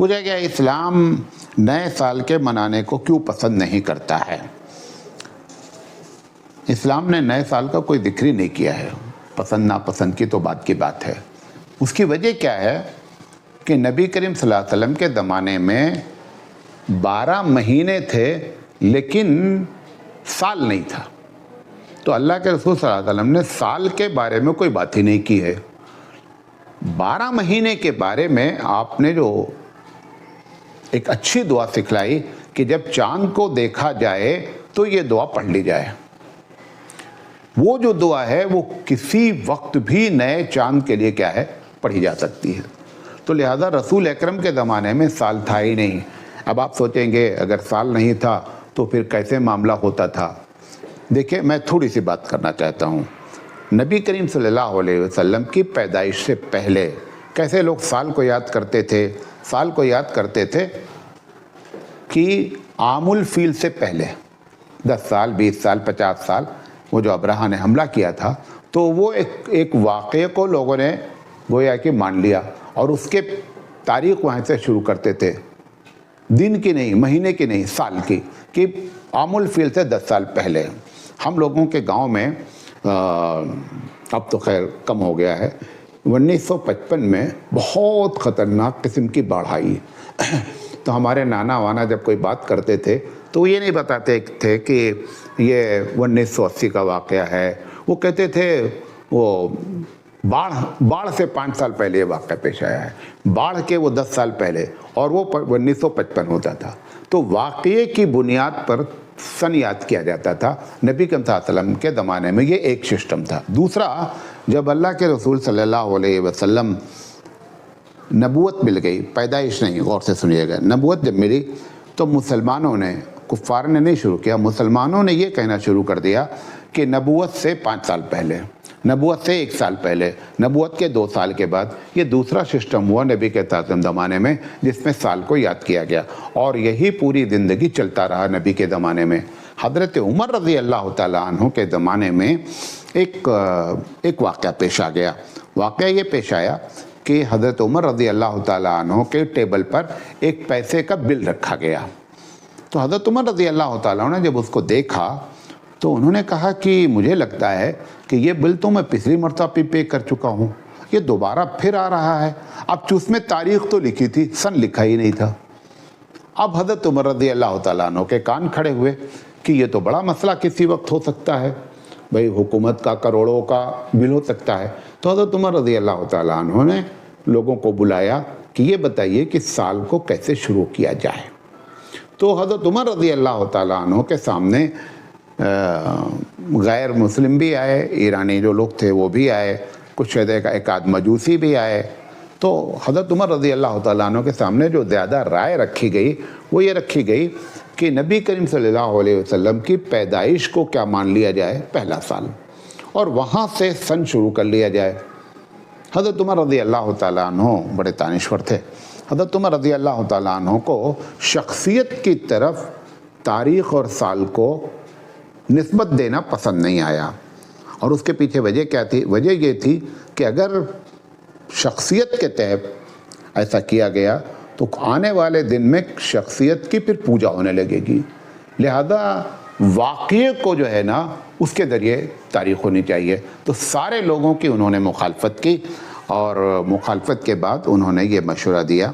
پوچھا گیا اسلام نئے سال کے منانے کو کیوں پسند نہیں کرتا ہے؟ اسلام نے نئے سال کا کوئی ذکر ہی نہیں کیا ہے، پسند ناپسند کی تو بات کی بات ہے۔ اس کی وجہ کیا ہے کہ نبی کریم صلی اللہ علیہ وسلم کے زمانے میں 12 مہینے تھے لیکن سال نہیں تھا، تو اللہ کے رسول صلی اللہ علیہ وسلم نے سال کے بارے میں کوئی بات ہی نہیں کی ہے۔ 12 مہینے کے بارے میں آپ نے جو ایک اچھی دعا سکھلائی کہ جب چاند کو دیکھا جائے تو یہ دعا پڑھ لی جائے، وہ جو دعا ہے وہ کسی وقت بھی نئے چاند کے لیے کیا ہے پڑھی جا سکتی ہے۔ تو لہذا رسول اکرم کے زمانے میں سال تھا ہی نہیں۔ اب آپ سوچیں گے اگر سال نہیں تھا تو پھر کیسے معاملہ ہوتا تھا؟ دیکھیں میں تھوڑی سی بات کرنا چاہتا ہوں۔ نبی کریم صلی اللہ علیہ وسلم کی پیدائش سے پہلے کیسے لوگ سال کو یاد کرتے تھے؟ سال کو یاد کرتے تھے کہ عام الفیل سے پہلے 10 سال 20 سال 50 سال وہ جو ابرہہ نے حملہ کیا تھا تو وہ ایک واقعے کو لوگوں نے گویا کہ مان لیا اور اس کے تاریخ وہاں سے شروع کرتے تھے، دن کی نہیں، مہینے کی نہیں، سال کی، کہ عام الفیل سے 10 سال پہلے۔ ہم لوگوں کے گاؤں میں اب تو خیر کم ہو گیا ہے، 1955 میں بہت خطرناک قسم کی باڑھ آئی، تو ہمارے نانا وانا جب کوئی بات کرتے تھے تو یہ نہیں بتاتے تھے کہ یہ 1980 کا واقعہ ہے، وہ کہتے تھے وہ باڑھ سے 5 سال پہلے یہ واقعہ پیش آیا ہے، باڑھ کے وہ 10 سال پہلے، اور وہ 1955 ہوتا تھا۔ تو واقعے کی بنیاد پر سن یاد کیا جاتا تھا۔ نبی کریم صلی اللہ علیہ وسلم کے زمانے میں یہ ایک سسٹم تھا۔ دوسرا، جب اللہ کے رسول صلی اللہ علیہ وسلم نبوت مل گئی، پیدائش نہیں، غور سے سنیے گا، نبوت جب ملی تو مسلمانوں نے، کفار نے نہیں شروع کیا، مسلمانوں نے یہ کہنا شروع کر دیا کہ نبوت سے 5 سال پہلے، نبوت سے 1 سال پہلے، نبوت کے 2 سال کے بعد۔ یہ دوسرا سسٹم ہوا نبی کے زمانے میں جس میں سال کو یاد کیا گیا، اور یہی پوری زندگی چلتا رہا نبی کے زمانے میں۔ حضرت عمر رضی اللہ تعالیٰ عنہ کے زمانے میں ایک واقعہ پیش آ گیا۔ واقعہ یہ پیش آیا کہ حضرت عمر رضی اللہ تعالیٰ عنہ کے ٹیبل پر ایک پیسے کا بل رکھا گیا، تو حضرت عمر رضی اللہ تعالیٰ عنہ نے جب اس کو دیکھا تو انہوں نے کہا کہ مجھے لگتا ہے کہ یہ بل تو میں پچھلی مرتبہ پے کر چکا ہوں، یہ دوبارہ پھر آ رہا ہے۔ اب اس میں تاریخ تو لکھی تھی، سن لکھا ہی نہیں تھا۔ اب حضرت عمر رضی اللہ تعالیٰ عنہ کے کان کھڑے ہوئے کہ یہ تو بڑا مسئلہ کسی وقت ہو سکتا ہے، بھئی حکومت کا کروڑوں کا بل ہو سکتا ہے۔ تو حضرت عمر رضی اللہ تعالیٰ عنہ نے لوگوں کو بلایا کہ یہ بتائیے کہ سال کو کیسے شروع کیا جائے۔ تو حضرت عمر رضی اللہ تعالیٰ عنہ کے سامنے غیر مسلم بھی آئے، ایرانی جو لوگ تھے وہ بھی آئے، کچھ ایک آدھ مجوسی بھی آئے۔ تو حضرت عمر رضی اللہ تعالیٰ عنہ کے سامنے جو زیادہ رائے رکھی گئی وہ یہ رکھی گئی کہ نبی کریم صلی اللہ علیہ وسلم کی پیدائش کو کیا مان لیا جائے، پہلا سال، اور وہاں سے سن شروع کر لیا جائے۔ حضرت عمر رضی اللہ تعالیٰ عنہ بڑے دانشور تھے۔ حضرت عمر رضی اللہ تعالیٰ عنہ کو شخصیت کی طرف تاریخ اور سال کو نسبت دینا پسند نہیں آیا، اور اس کے پیچھے وجہ کیا تھی؟ وجہ یہ تھی کہ اگر شخصیت کے تحت ایسا کیا گیا تو آنے والے دن میں شخصیت کی پھر پوجا ہونے لگے گی، لہذا واقعے کو جو ہے نا اس کے ذریعے تاریخ ہونی چاہیے۔ تو سارے لوگوں کی انہوں نے مخالفت کی، اور مخالفت کے بعد انہوں نے یہ مشورہ دیا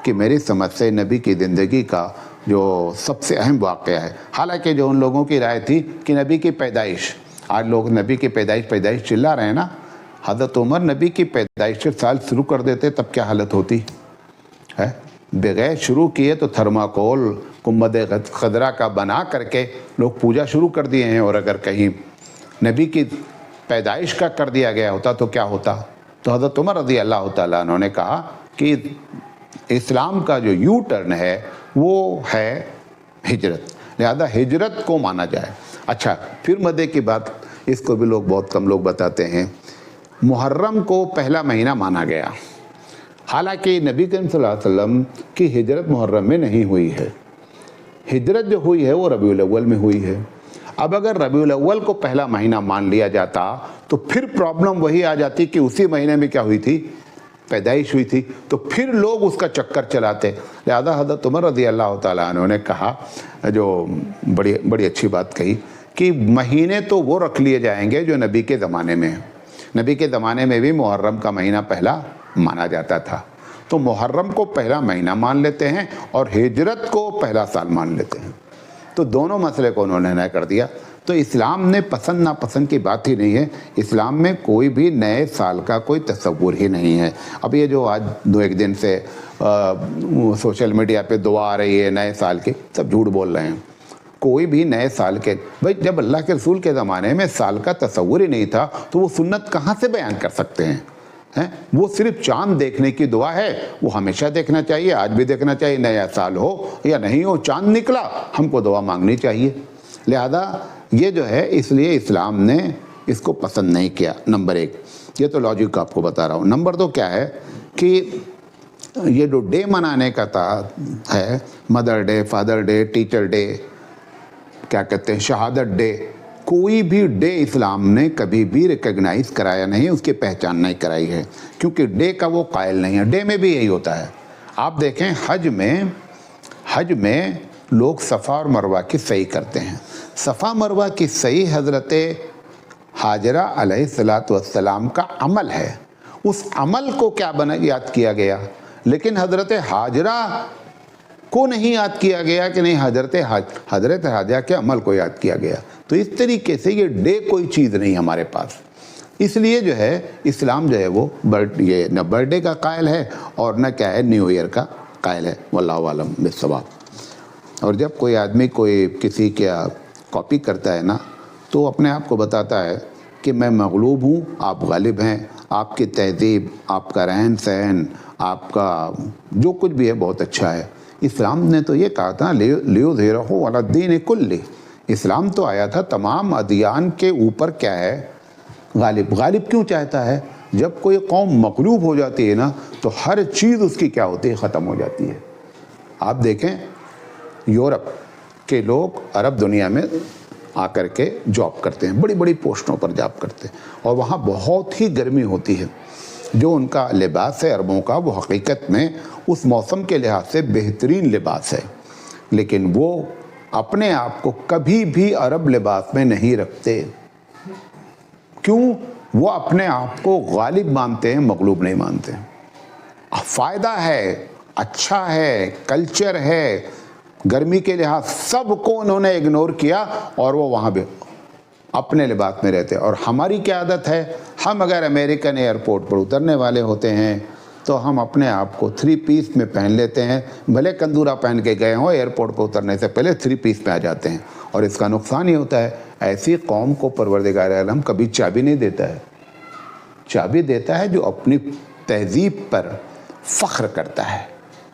کہ میری سمجھ سے نبی کی زندگی کا جو سب سے اہم واقعہ ہے، حالانکہ جو ان لوگوں کی رائے تھی کہ نبی کی پیدائش، آج لوگ نبی کی پیدائش چلا رہے ہیں نا، حضرت عمر نبی کی پیدائش سے سال شروع کر دیتے تب کیا حالت ہوتی ہے؟ بغیر شروع کیے تو تھرماکول گنبد خضرا کا بنا کر کے لوگ پوجا شروع کر دیے ہیں، اور اگر کہیں نبی کی پیدائش کا کر دیا گیا ہوتا تو کیا ہوتا؟ تو حضرت عمر رضی اللہ تعالیٰ عنہ نے کہا کہ اسلام کا جو یو ٹرن ہے وہ ہے ہجرت، لہذا ہجرت کو مانا جائے۔ اچھا، پھر مدے کی بات، اس کو بھی بہت کم لوگ بتاتے ہیں، محرم کو پہلا مہینہ مانا گیا، حالانکہ نبی کریم صلی اللہ علیہ وسلم کی ہجرت محرم میں نہیں ہوئی ہے، ہجرت جو ہوئی ہے وہ ربیع الاول میں ہوئی ہے۔ اب اگر ربیع الاول کو پہلا مہینہ مان لیا جاتا تو پھر پرابلم وہی آ جاتی کہ اسی مہینے میں کیا ہوئی تھی، पैदाइश हुई थी, तो फिर लोग उसका चक्कर चलाते। लिहाजा हज़रत उमर रज़ी अल्लाह ताला अन्हु ने कहा, जो बड़ी बड़ी अच्छी बात कही, कि महीने तो वो रख लिए जाएंगे जो नबी के ज़माने में हैं। नबी के ज़माने में भी मुहर्रम का महीना पहला माना जाता था, तो मुहर्रम को पहला महीना मान लेते हैं और हिजरत को पहला साल मान लेते हैं। तो दोनों मसले को उन्होंने नया कर दिया। तो इस्लाम ने पसंद नापसंद की बात ही नहीं है। इस्लाम में कोई भी नए साल का कोई तसव्वुर ही नहीं है। अब ये जो आज 2-1 दिन से सोशल मीडिया पे दुआ आ रही है नए साल की, सब झूठ बोल रहे हैं। कोई भी नए साल के, भाई जब अल्लाह के रसूल के ज़माने में साल का तसव्वुर ही नहीं था, तो वो सुन्नत कहाँ से बयान कर सकते हैं? वो सिर्फ चांद देखने की दुआ है, वो हमेशा देखना चाहिए, आज भी देखना चाहिए, नया साल हो या नहीं हो, चांद निकला हमको दुआ मांगनी चाहिए। लिहाजा ये जो है, इसलिए इस्लाम ने इसको पसंद नहीं किया। नंबर 1, ये तो लॉजिक आपको बता रहा हूँ। नंबर 2 क्या है कि ये जो डे मनाने का है, mother day, father day, teacher day, क्या कहते हैं, शहादत डे, कोई भी डे इस्लाम ने कभी भी रिकग्नाइज कराया नहीं, उसकी पहचान नहीं कराई है, क्योंकि डे का वो कायल नहीं है। डे में भी यही होता है। आप देखें हज में लोग सफ़ा और मरवा की सही करते हैं। सफ़ा मरवा की सही हज़रत हाजरा अलैहिस्सलातु वस्सलाम का अमल है। उस अमल को क्या याद किया गया, लेकिन हज़रत हाजरा को नहीं याद किया गया कि नहीं, हज़रत हाजरा के अमल को याद किया गया। तो इस तरीके से ये डे कोई चीज़ नहीं हमारे पास। इसलिए जो है इस्लाम जो है वो ये न बर्थडे का कायल है और न क्या है न्यू ईयर का कायल है। वल्लाहु आलम बिस्सवाब। और जब कोई आदमी कोई किसी का कॉपी करता है ना, तो अपने आप को बताता है कि मैं मगलूब हूँ, आप गालिब हैं, आपकी तहज़ीब, आपका रहन सहन, आपका जो कुछ भी है बहुत अच्छा है। इस्लाम ने तो ये कहा था लियुज़हिरहु अला दीन कुल्ली। इस्लाम तो आया था तमाम अदियान के ऊपर क्या है, गालिब। गालिब क्यों चाहता है? जब कोई कौम मगलूब हो जाती है ना, तो हर चीज़ उसकी क्या होती है, ख़त्म हो जाती है। आप देखें यूरोप के लोग अरब दुनिया में आकर के जॉब करते हैं, बड़ी बड़ी पोस्टों पर जॉब करते हैं, और वहाँ बहुत ही गर्मी होती है। जो उनका लिबास है अरबों का, वो हकीकत में उस मौसम के लिहाज से बेहतरीन लिबास है, लेकिन वो अपने आप को कभी भी अरब लिबास में नहीं रखते। क्यों? वो अपने आप को गालिब मानते हैं, मगलूब नहीं मानते। फ़ायदा है, अच्छा है, कल्चर है, गर्मी के लिहाज सबको उन्होंने इग्नोर किया और वो वहाँ भी अपने लिबास में रहते। और हमारी क्या आदत है, हम अगर अमेरिकन एयरपोर्ट पर उतरने वाले होते हैं तो हम अपने आप को 3 पीस में पहन लेते हैं। भले कंदूरा पहन के गए हों, एयरपोर्ट पर उतरने से पहले 3 पीस में आ जाते हैं, और इसका नुकसान ही होता है। ऐसी कौम को परवरदिगार आलम कभी चाबी नहीं देता है। चाबी देता है जो अपनी तहजीब पर फ़ख्र करता है,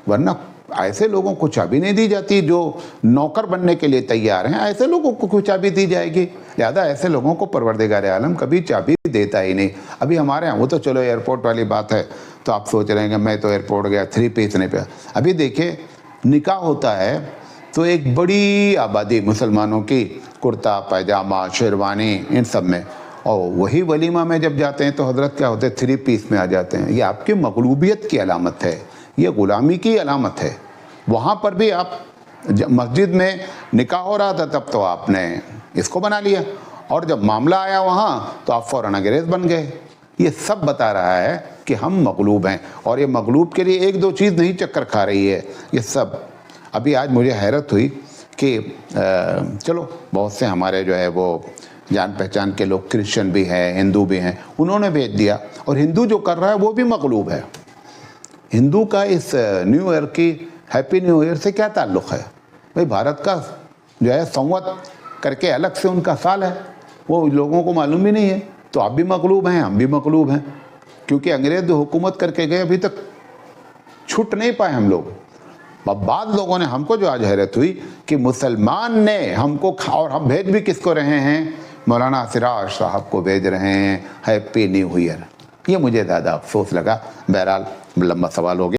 वरना ऐसे लोगों को चाबी नहीं दी जाती जो नौकर बनने के लिए तैयार हैं। ऐसे लोगों को क्यों चाबी दी जाएगी? लिहाजा ऐसे लोगों को परवरदिगार आलम कभी चाबी देता ही नहीं। अभी हमारे यहाँ वो तो चलो एयरपोर्ट वाली बात है, तो आप सोच रहे हैं कि मैं तो एयरपोर्ट गया 3 पीस नहीं पे। अभी देखिए निकाह होता है तो एक बड़ी आबादी मुसलमानों की कुर्ता पैजामा शेरवानी इन सब में, और वही वलीमा में जब जाते हैं तो हजरत क्या होते हैं, 3 पीस में आ जाते हैं। ये आपकी मगलूबियत की अलामत है, ये ग़ुलामी की अलामत है। वहाँ पर भी आप मस्जिद में निकाह हो रहा था तब तो आपने इसको बना लिया, और जब मामला आया वहाँ तो आप फ़ौरन अंग्रेज़ बन गए। ये सब बता रहा है कि हम मगलूब हैं, और ये मगलूब के लिए 1-2 चीज़ नहीं चक्कर खा रही है, ये सब। अभी आज मुझे हैरत हुई कि चलो बहुत से हमारे जो है वो जान पहचान के लोग क्रिश्चियन भी हैं, हिंदू भी हैं, उन्होंने भेज दिया, और हिंदू जो कर रहा है वो भी मगलूब है। हिंदू का इस न्यू ईयर की हैप्पी न्यू ईयर से क्या ताल्लुक़ है? भाई भारत का जो है संवत करके अलग से उनका साल है, वो लोगों को मालूम ही नहीं है। तो आप भी मगलूब हैं, हम भी मगलूब हैं, क्योंकि अंग्रेज़ जो हुकूमत करके गए अभी तक छूट नहीं पाए हम लोग। अब बाद लोगों ने, हमको जो आज हैरत हुई कि मुसलमान ने हमको, और हम भेज भी किसको रहे हैं, मौलाना सिराज साहब को भेज रहे हैं हैप्पी न्यू ईयर। ये मुझे ज़्यादा अफसोस लगा। बहरहाल लंबा सवाल हो गया।